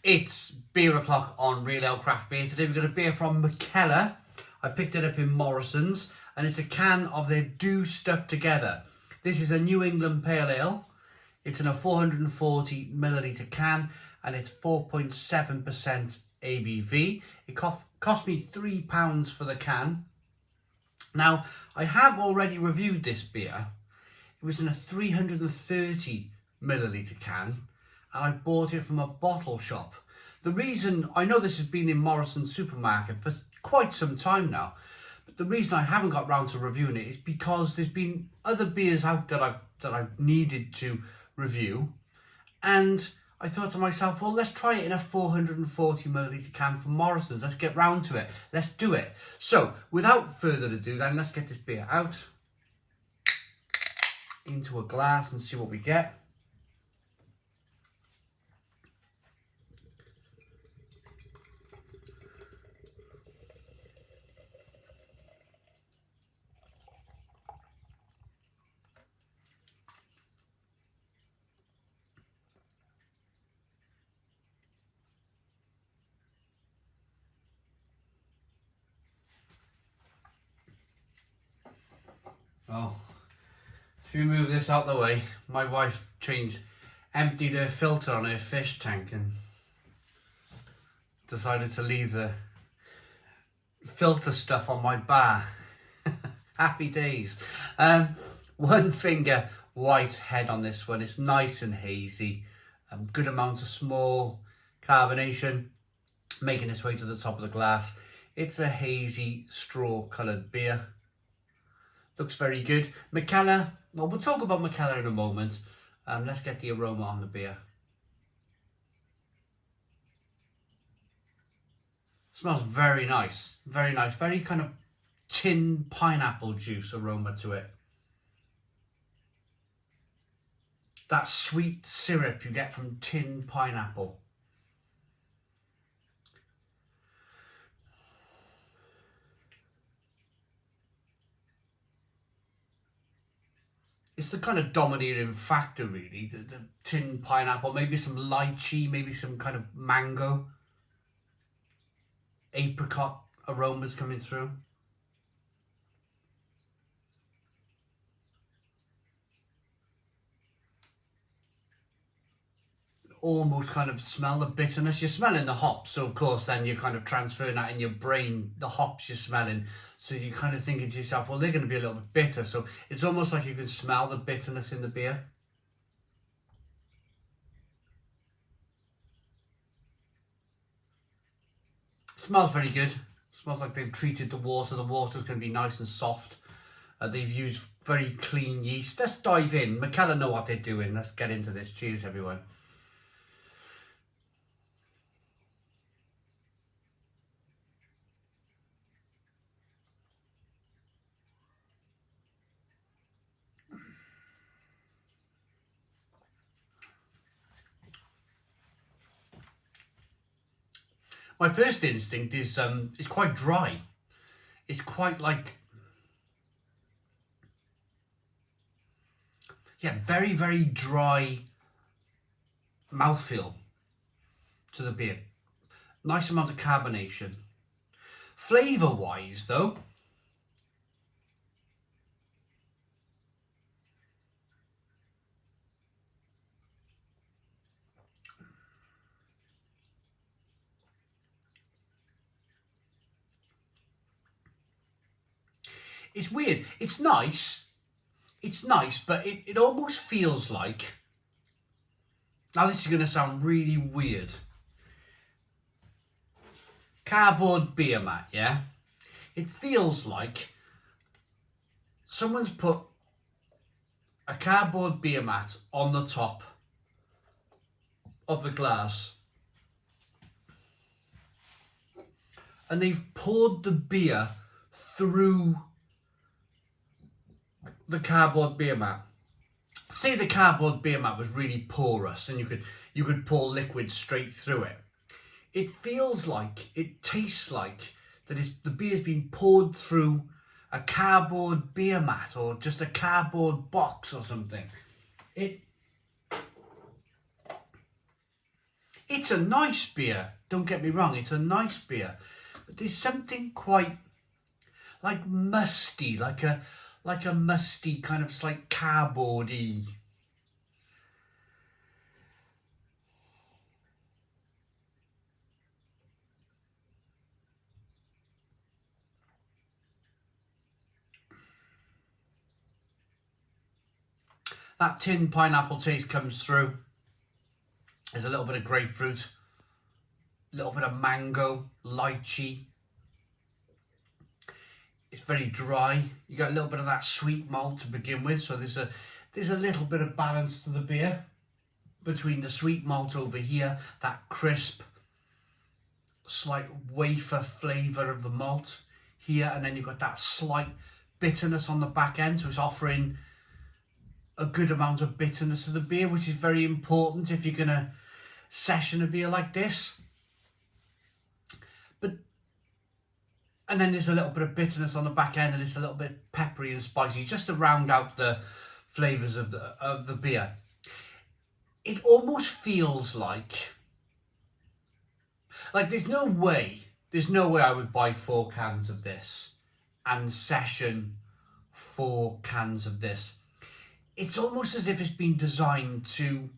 It's beer o'clock on Real Ale Craft Beer. Today we've got a beer from Mikkeller. I picked it up in Morrisons and it's a can of their Do Stuff Together. This is a New England Pale Ale. It's in a 440 milliliter can and it's 4.7% ABV. It cost me £3 for the can. Now, I have already reviewed this beer. It was in a 330 milliliter can. I bought it from a bottle shop. The reason, I know this has been in Morrisons supermarket for quite some time now, but the reason I haven't got round to reviewing it is because there's been other beers out that I've needed to review, and I thought to myself, well, let's try it in a 440 milliliter can from Morrisons. Let's get round to it. Let's do it. So, without further ado, then let's get this beer out into a glass and see what we get. Oh, if you move this out the way, my wife emptied her filter on her fish tank and decided to leave the filter stuff on my bar. Happy days. One finger white head on this one. It's nice and hazy. Good amount of small carbonation making its way to the top of the glass. It's a hazy straw coloured beer. Looks very good. Mikkeller, well, we'll talk about Mikkeller in a moment. Let's get the aroma on the beer. Smells very nice. Very nice. Very kind of tin pineapple juice aroma to it. That sweet syrup you get from tin pineapple. It's the kind of dominating factor, really. The tin pineapple, maybe some lychee, maybe some kind of mango, apricot aromas coming through. Almost kind of smell the bitterness. You're smelling the hops, so of course then you're kind of transferring that in your brain, the hops you're smelling. So you kind of thinking to yourself, well, they're going to be a little bit bitter. So it's almost like you can smell the bitterness in the beer. It smells very good. It smells like they've treated the water. The water's going to be nice and soft. They've used very clean yeast. Let's dive in. Mikkeller know what they're doing. Let's get into this. Cheers, everyone. My first instinct is it's quite dry. It's quite like, yeah, very, very dry mouthfeel to the beer. Nice amount of carbonation. Flavour wise though, it's weird. It's nice, but it almost feels like, now this is going to sound really weird, cardboard beer mat, yeah? It feels like someone's put a cardboard beer mat on the top of the glass and they've poured the beer through the cardboard beer mat. Say the cardboard beer mat was really porous and you could pour liquid straight through it. It feels like, it tastes like that the beer's been poured through a cardboard beer mat or just a cardboard box or something. It's a nice beer, don't get me wrong, it's a nice beer. But there's something quite like musty, like a musty kind of like cardboardy. That tin pineapple taste comes through. There's a little bit of grapefruit, a little bit of mango, lychee. It's very dry. You got a little bit of that sweet malt to begin with, so there's a little bit of balance to the beer between the sweet malt over here, that crisp, slight wafer flavour of the malt here, and then you've got that slight bitterness on the back end, so it's offering a good amount of bitterness to the beer, which is very important if you're going to session a beer like this. And then there's a little bit of bitterness on the back end, and it's a little bit peppery and spicy, just to round out the flavours of the beer. It almost feels like there's no way I would buy 4 cans of this and session 4 cans of this. It's almost as if it's been designed to,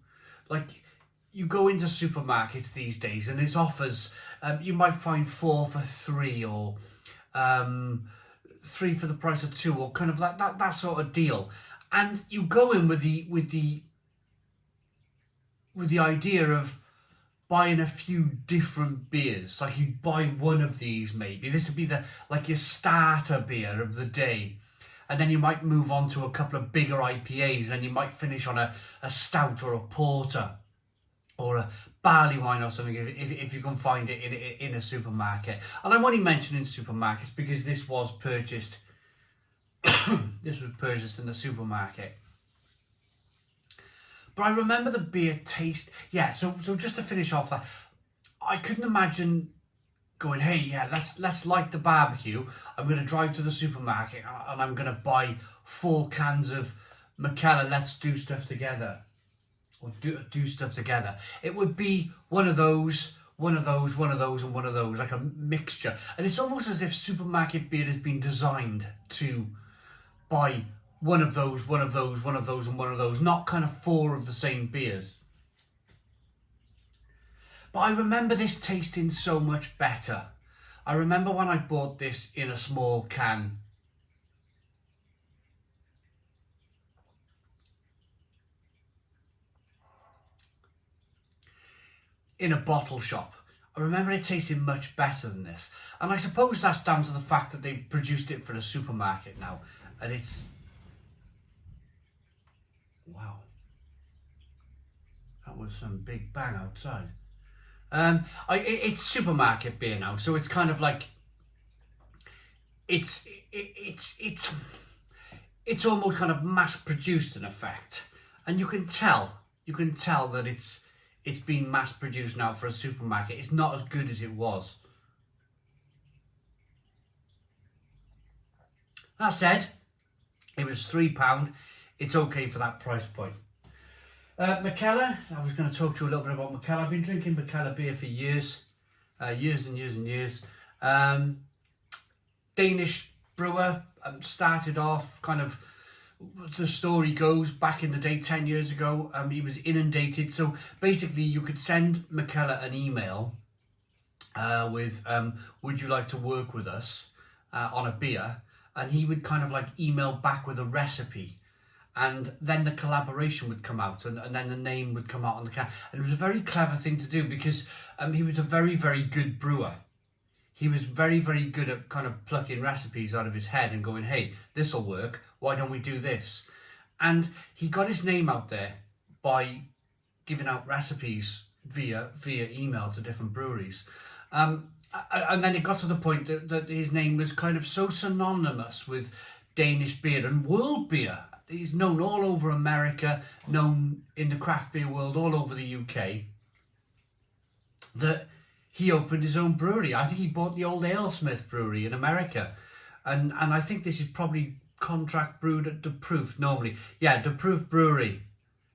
like, you go into supermarkets these days and there's offers. You might find 4 for 3, or 3 for the price of 2, or kind of like that sort of deal. And you go in with the idea of buying a few different beers. Like, you'd buy one of these maybe. This would be your starter beer of the day. And then you might move on to a couple of bigger IPAs, and you might finish on a stout or a porter or a barley wine or something, if you can find it in a supermarket. And I'm only mentioning supermarkets because this was purchased this was purchased in the supermarket. But I remember the beer taste. Yeah, so just to finish off that, I couldn't imagine going, hey, yeah, let's light the barbecue. I'm going to drive to the supermarket and I'm going to buy 4 cans of Mikkeller. Let's do stuff together. Or do stuff together. It would be one of those, and one of those, like a mixture. And it's almost as if supermarket beer has been designed to buy one of those, and one of those, not kind of 4 of the same beers. But I remember this tasting so much better. I remember when I bought this in a small can. In a bottle shop. I remember it tasting much better than this. And I suppose that's down to the fact that they produced it for the supermarket now. And it's... Wow. That was some big bang outside. It's supermarket beer now, so it's kind of like... It's almost kind of mass-produced in effect. And you can tell that it's been mass-produced now for a supermarket. It's not as good as it was. That said, it was £3. It's okay for that price point. Mikkeller, I was going to talk to you a little bit about Mikkeller. I've been drinking Mikkeller beer for years. Years. Danish brewer, started off kind of... The story goes back in the day, 10 years ago, he was inundated. So basically you could send Mikkeller an email with would you like to work with us on a beer, and he would kind of like email back with a recipe, and then the collaboration would come out, and then the name would come out on the can. And it was a very clever thing to do because he was a very, very good brewer. He was very, very good at kind of plucking recipes out of his head and going, hey, this'll work. Why don't we do this? And he got his name out there by giving out recipes via email to different breweries. And then it got to the point that his name was kind of so synonymous with Danish beer and world beer. He's known all over America, known in the craft beer world all over the UK, that he opened his own brewery. I think he bought the old Alesmith brewery in America. And I think this is probably contract brewed at De Proof normally. Yeah, De Proof Brewery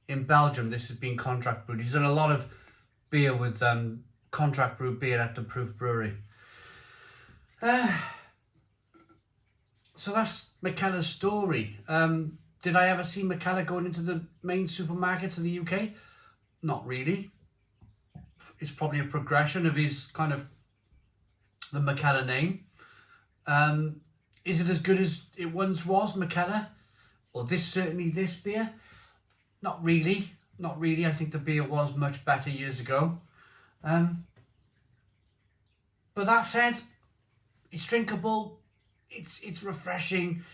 in Belgium. This has been contract brewed. He's done a lot of beer with contract brewed beer at the Proof Brewery. So that's Mikkeller's story. Did I ever see Mikkeller going into the main supermarkets in the UK? Not really. It's probably a progression of his kind of the Mikkeller name. Is it as good as it once was, Mikkeller? Or this beer? Not really. Not really. I think the beer was much better years ago. But that said, it's drinkable. It's refreshing.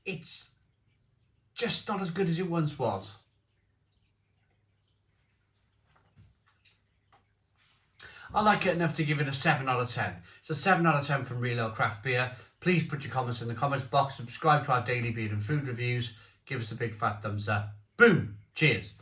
It's just not as good as it once was. I like it enough to give it a 7 out of 10. It's a 7 out of 10 from Real Ale Craft Beer. Please put your comments in the comments box. Subscribe to our daily beer and food reviews. Give us a big fat thumbs up. Boom. Cheers.